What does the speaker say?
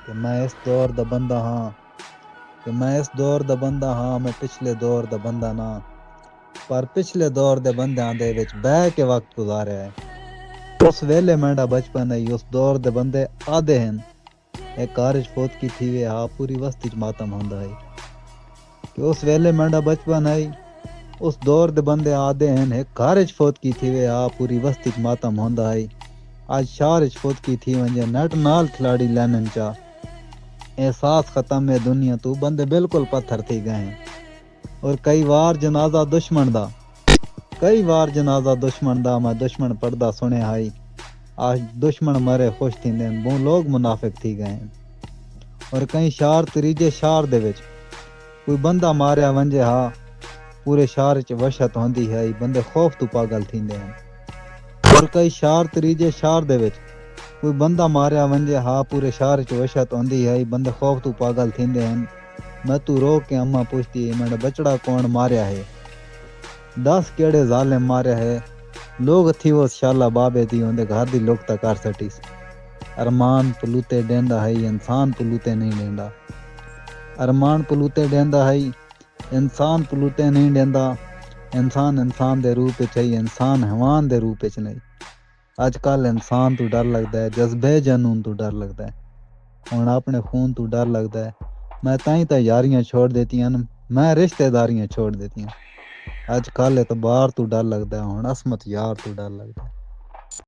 कि मैं इस दौर दा बंदा हाँ कि मैं इस दौर दा बंदा हाँ मैं पिछले दौर दा बंदा ना पर पिछले दौर दे बंदियां दे विच बह के वक्त गुजारिया है उस वेले मेरा बचपन है उस दौर दे बंदे आदे हैं एक कारज फौत की थी वे हाँ पूरी वस्ती च मातम होंदा है कि उस वेले मेरा बचपन है उस दौर दे बंदे आदे हैं एक कारज फौत की थी वे हाँ पूरी वस्ती च मातम होंदा है आज शहर च फौत की थी वंजे नेट नाल खिलाड़ी लैनन चा एहसास खत्म है दुनिया तू बंदे बिल्कुल पत्थर थी गए हैं और कई बार जनाजा दुश्मन दा मैं दुश्मन पढ़दा सुने हाई आज दुश्मन मरे खुश थींदे वो लोग मुनाफिक थी गए हैं और कई शार त्रीजे शार दे विच कोई बंदा मारिया वंजे हा पूरे शहर च वहशत होंदी है बंदे खौफ तू पागल थींदे हैं और कई शार त्रीजे शार दे विच कोई बंदा मारिया वंजे हा पूरे शहर च वहशत होंदी है बंदे खौफ तू पागल थींदे हैं मैं तू रो के अम्मा पूछती है मेरा बचड़ा कौन मारिया है दस केड़े जालिम मारिया है लोग थी वो शाला बाबे दी उनके घर दी लोकता कर सटीस अरमान पलूते डेंदा है इंसान पलूते नहीं डेंदा अरमान पलूते डेंदा है इंसान पलूते नहीं डेंदा इंसान इंसान दे रूप च है इंसान हैवान दे रूप च नहीं अजकल इंसान तो डर लगता है जज्बे जनून तो डर लगता है हुण अपने खून तो डर लगता है मैं ताई तो यारियां छोड़ देती हैं मैं रिश्तेदारियां छोड़ देती हैं अजकल एतबार तो डर लगता है हुण असमत यार तो डर लगता है